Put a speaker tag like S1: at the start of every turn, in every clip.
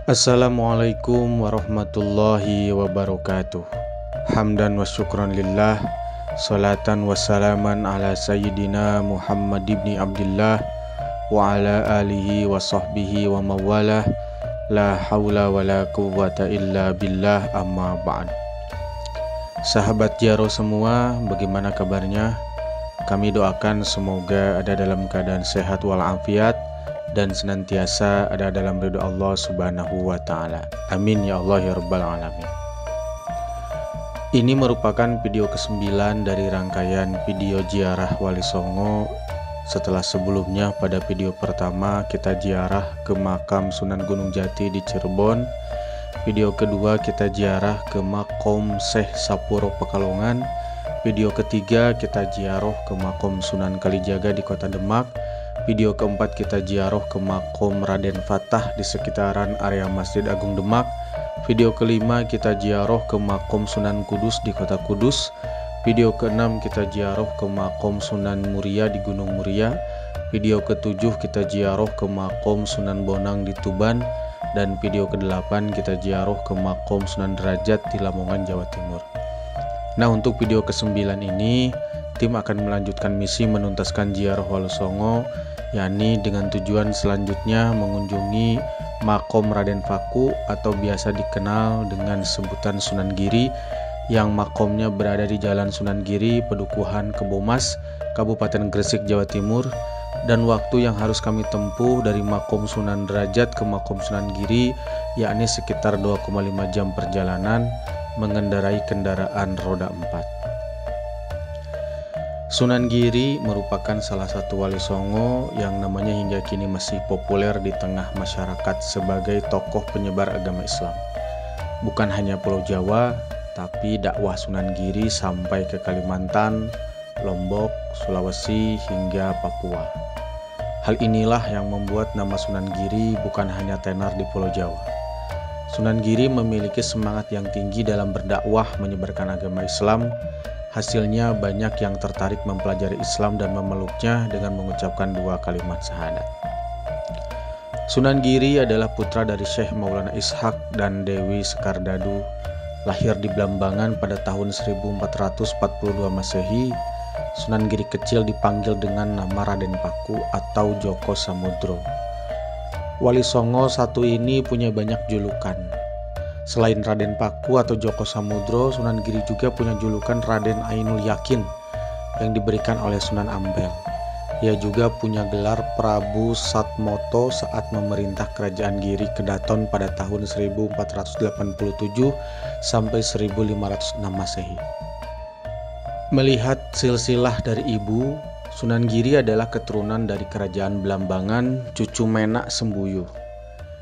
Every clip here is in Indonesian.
S1: Assalamualaikum warahmatullahi wabarakatuh. Hamdan wa syukran lillah, salatan wa salaman ala sayyidina Muhammad ibni Abdullah wa ala alihi wa sahbihi wa mawalah. La hawla wa la quwwata illa billah, amma ba'd. Sahabat Jaro semua, bagaimana kabarnya? Kami doakan semoga ada dalam keadaan sehat walafiat dan senantiasa ada dalam ridho Allah Subhanahu wa Ta'ala. Amin ya Allah ya Rabbal Alamin. Ini merupakan video ke-9 dari rangkaian video ziarah Wali Songo. Setelah sebelumnya pada video pertama kita ziarah ke makam Sunan Gunung Jati di Cirebon. Video kedua kita ziarah ke makom Syekh Sapuro Pekalongan. Video ketiga kita ziarah ke makom Sunan Kalijaga di Kota Demak. Video keempat kita ziarah ke makom Raden Fatah di sekitaran area Masjid Agung Demak. Video kelima kita ziarah ke makom Sunan Kudus di Kota Kudus. Video keenam kita ziarah ke makom Sunan Muria di Gunung Muria. Video ketujuh kita ziarah ke makom Sunan Bonang di Tuban. Dan video kedelapan kita ziarah ke makom Sunan Derajat di Lamongan, Jawa Timur. Nah, untuk video ke-9 ini tim akan melanjutkan misi menuntaskan ziarah Wali Songo, yakni dengan tujuan selanjutnya mengunjungi makom Raden Faku atau biasa dikenal dengan sebutan Sunan Giri, yang makomnya berada di Jalan Sunan Giri, Pedukuhan Kebomas, Kabupaten Gresik, Jawa Timur. Dan waktu yang harus kami tempuh dari makom Sunan Derajat ke makom Sunan Giri yakni sekitar 2,5 jam perjalanan mengendarai kendaraan roda 4. Sunan Giri merupakan salah satu wali Songo yang namanya hingga kini masih populer di tengah masyarakat sebagai tokoh penyebar agama Islam. Bukan hanya Pulau Jawa, tapi dakwah Sunan Giri sampai ke Kalimantan, Lombok, Sulawesi, hingga Papua. Hal inilah yang membuat nama Sunan Giri bukan hanya tenar di Pulau Jawa. Sunan Giri memiliki semangat yang tinggi dalam berdakwah menyebarkan agama Islam. Hasilnya banyak yang tertarik mempelajari Islam dan memeluknya dengan mengucapkan 2 kalimat syahadat. Sunan Giri adalah putra dari Syekh Maulana Ishak dan Dewi Sekardadu. Lahir di Blambangan pada tahun 1442 Masehi. Sunan Giri kecil dipanggil dengan nama Raden Paku atau Joko Samudro. Wali Songo satu ini punya banyak julukan. Selain Raden Paku atau Joko Samudro, Sunan Giri juga punya julukan Raden Ainul Yakin yang diberikan oleh Sunan Ampel. Ia juga punya gelar Prabu Satmoto saat memerintah kerajaan Giri Kedaton pada tahun 1487 sampai 1506 Masehi. Melihat silsilah dari ibu, Sunan Giri adalah keturunan dari kerajaan Blambangan, cucu Menak Sembuyu.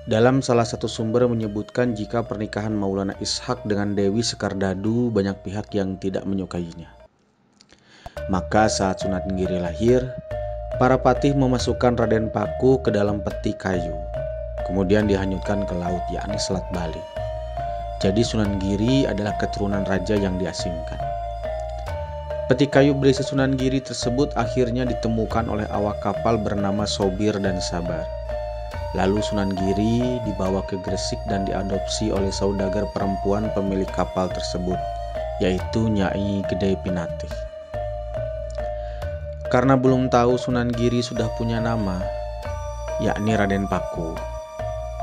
S1: Dalam salah satu sumber menyebutkan jika pernikahan Maulana Ishak dengan Dewi Sekardadu banyak pihak yang tidak menyukainya. Maka saat Sunan Giri lahir, para patih memasukkan Raden Paku ke dalam peti kayu, kemudian dihanyutkan ke laut, yakni Selat Bali. Jadi Sunan Giri adalah keturunan raja yang diasingkan. Peti kayu berisi Sunan Giri tersebut akhirnya ditemukan oleh awak kapal bernama Sobir dan Sabar. Lalu Sunan Giri dibawa ke Gresik dan diadopsi oleh saudagar perempuan pemilik kapal tersebut, yaitu Nyai Gede Pinatih. Karena belum tahu Sunan Giri sudah punya nama, yakni Raden Paku,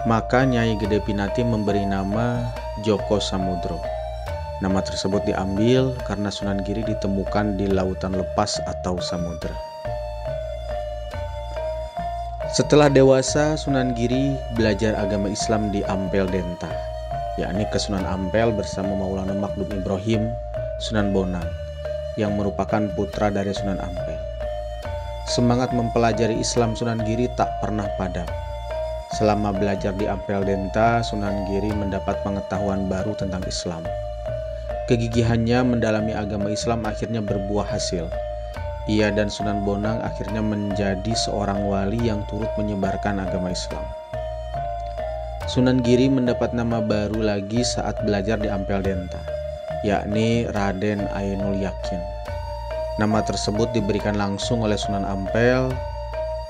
S1: maka Nyai Gede Pinatih memberi nama Joko Samudro. Nama tersebut diambil karena Sunan Giri ditemukan di lautan lepas atau samudra. Setelah dewasa, Sunan Giri belajar agama Islam di Ampel Denta, yakni ke Sunan Ampel bersama Maulana Makdum Ibrahim, Sunan Bonang, yang merupakan putra dari Sunan Ampel. Semangat mempelajari Islam Sunan Giri tak pernah padam. Selama belajar di Ampel Denta, Sunan Giri mendapat pengetahuan baru tentang Islam. Kegigihannya mendalami agama Islam akhirnya berbuah hasil. Ia dan Sunan Bonang akhirnya menjadi seorang wali yang turut menyebarkan agama Islam. Sunan Giri mendapat nama baru lagi saat belajar di Ampel Denta, yakni Raden Ainul Yakin. Nama tersebut diberikan langsung oleh Sunan Ampel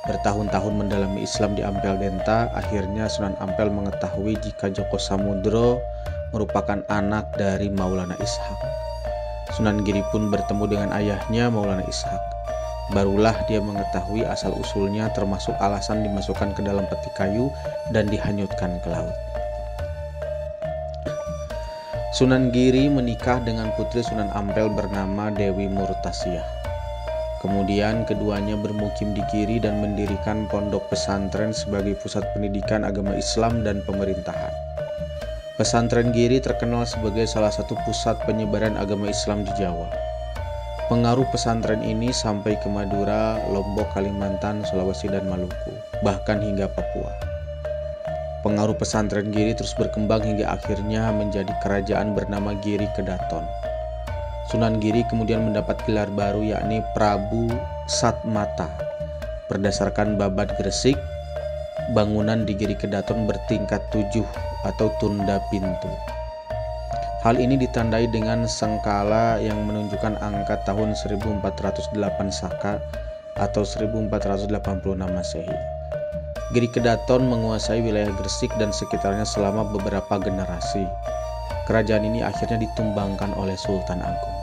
S1: Bertahun-tahun mendalami Islam di Ampel Denta, akhirnya Sunan Ampel mengetahui jika Joko Samudro merupakan anak dari Maulana Ishaq. Sunan Giri pun bertemu dengan ayahnya Maulana Ishaq. Barulah dia mengetahui asal-usulnya, termasuk alasan dimasukkan ke dalam peti kayu dan dihanyutkan ke laut. Sunan Giri menikah dengan putri Sunan Ampel bernama Dewi Murtasiyah. Kemudian keduanya bermukim di Giri dan mendirikan pondok pesantren sebagai pusat pendidikan agama Islam dan pemerintahan. Pesantren Giri terkenal sebagai salah satu pusat penyebaran agama Islam di Jawa. Pengaruh pesantren ini sampai ke Madura, Lombok, Kalimantan, Sulawesi, dan Maluku, bahkan hingga Papua. Pengaruh pesantren Giri terus berkembang hingga akhirnya menjadi kerajaan bernama Giri Kedaton. Sunan Giri kemudian mendapat gelar baru, yakni Prabu Satmata. Berdasarkan Babad Gresik, bangunan di Giri Kedaton bertingkat 7 atau tunda pintu. Hal ini ditandai dengan sengkala yang menunjukkan angka tahun 1408 Saka atau 1486 Masehi. Giri Kedaton menguasai wilayah Gresik dan sekitarnya selama beberapa generasi. Kerajaan ini akhirnya ditumbangkan oleh Sultan Agung.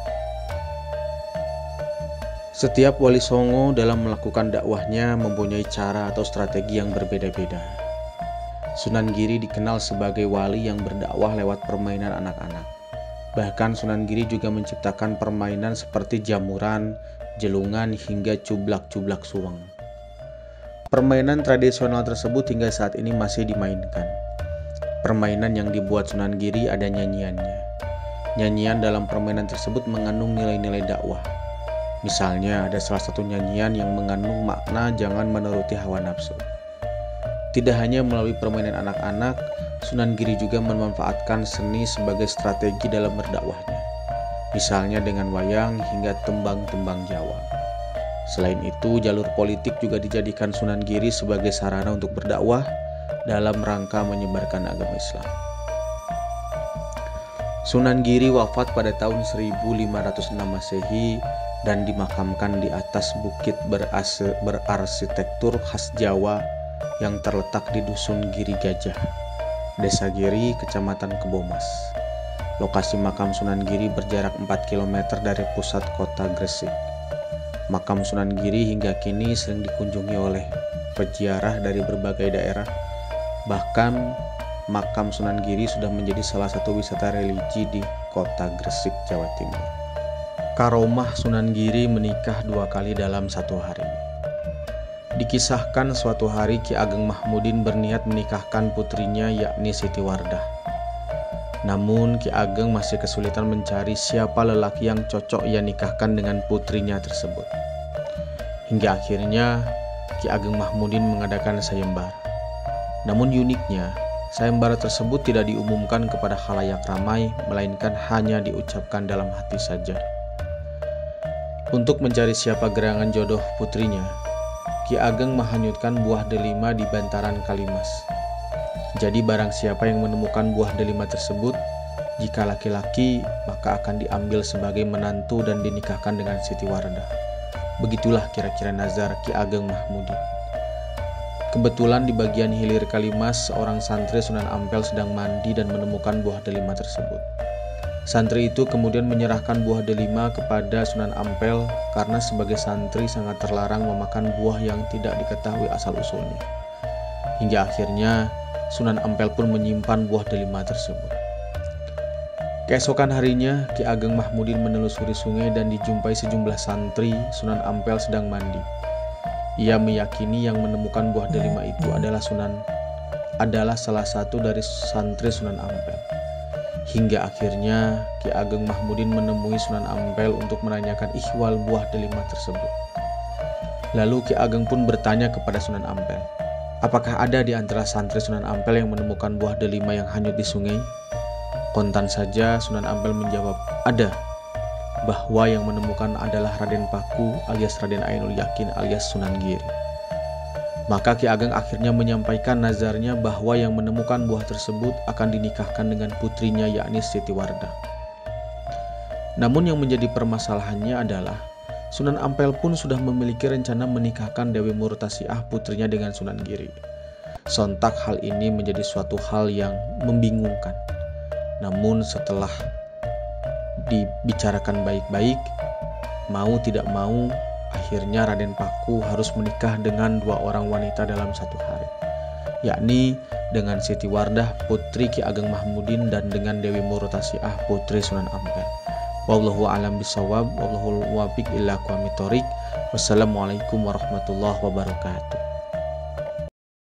S1: Setiap wali songo dalam melakukan dakwahnya mempunyai cara atau strategi yang berbeda-beda. Sunan Giri dikenal sebagai wali yang berdakwah lewat permainan anak-anak. Bahkan Sunan Giri juga menciptakan permainan seperti jamuran, jelungan, hingga cublak-cublak suweng. Permainan tradisional tersebut hingga saat ini masih dimainkan. Permainan yang dibuat Sunan Giri ada nyanyiannya. Nyanyian dalam permainan tersebut mengandung nilai-nilai dakwah. Misalnya ada salah satu nyanyian yang mengandung makna jangan menuruti hawa nafsu. Tidak hanya melalui permainan anak-anak, Sunan Giri juga memanfaatkan seni sebagai strategi dalam berdakwahnya. Misalnya dengan wayang hingga tembang-tembang Jawa. Selain itu, jalur politik juga dijadikan Sunan Giri sebagai sarana untuk berdakwah dalam rangka menyebarkan agama Islam. Sunan Giri wafat pada tahun 1506 Masehi dan dimakamkan di atas bukit berarsitektur khas Jawa yang terletak di Dusun Giri Gajah, Desa Giri, Kecamatan Kebomas. Lokasi makam Sunan Giri berjarak 4 km dari pusat kota Gresik. Makam Sunan Giri hingga kini sering dikunjungi oleh peziarah dari berbagai daerah. Bahkan makam Sunan Giri sudah menjadi salah satu wisata religi di kota Gresik, Jawa Timur. Karomah Sunan Giri menikah 2 kali dalam 1 hari. Dikisahkan suatu hari Ki Ageng Mahmudin berniat menikahkan putrinya, yakni Siti Wardah. Namun Ki Ageng masih kesulitan mencari siapa lelaki yang cocok ia nikahkan dengan putrinya tersebut. Hingga akhirnya Ki Ageng Mahmudin mengadakan sayembara. Namun uniknya, sayembara tersebut tidak diumumkan kepada khalayak ramai, melainkan hanya diucapkan dalam hati saja. Untuk mencari siapa gerangan jodoh putrinya, Ki Ageng menghanyutkan buah delima di bantaran Kalimas. Jadi barang siapa yang menemukan buah delima tersebut, jika laki-laki maka akan diambil sebagai menantu dan dinikahkan dengan Siti Wardah. Begitulah kira-kira nazar Ki Ageng Mahmudin. Kebetulan di bagian hilir Kalimas, seorang santri Sunan Ampel sedang mandi dan menemukan buah delima tersebut. Santri itu kemudian menyerahkan buah delima kepada Sunan Ampel karena sebagai santri sangat terlarang memakan buah yang tidak diketahui asal-usulnya. Hingga akhirnya Sunan Ampel pun menyimpan buah delima tersebut. Keesokan harinya, Ki Ageng Mahmudin menelusuri sungai dan dijumpai sejumlah santri Sunan Ampel sedang mandi. Ia meyakini yang menemukan buah delima itu adalah salah satu dari santri Sunan Ampel. Hingga akhirnya Ki Ageng Mahmudin menemui Sunan Ampel untuk menanyakan ihwal buah delima tersebut. Lalu Ki Ageng pun bertanya kepada Sunan Ampel, apakah ada di antara santri Sunan Ampel yang menemukan buah delima yang hanyut di sungai? Kontan saja Sunan Ampel menjawab, ada. Bahwa yang menemukan adalah Raden Paku alias Raden Ainul Yakin alias Sunan Giri. Maka Ki Ageng akhirnya menyampaikan nazarnya bahwa yang menemukan buah tersebut akan dinikahkan dengan putrinya, yakni Siti Wardah. Namun yang menjadi permasalahannya adalah Sunan Ampel pun sudah memiliki rencana menikahkan Dewi Murtasiah putrinya dengan Sunan Giri. Sontak hal ini menjadi suatu hal yang membingungkan. Namun setelah dibicarakan baik-baik, mau tidak mau, akhirnya Raden Paku harus menikah dengan dua orang wanita dalam satu hari, yakni dengan Siti Wardah putri Ki Ageng Mahmudin dan dengan Dewi Murtasiah putri Sunan Ampel. Wallahu a'lam bishawab, wallahu muwaffiq ila aqwamit thoriq. Wassalamualaikum warahmatullahi wabarakatuh.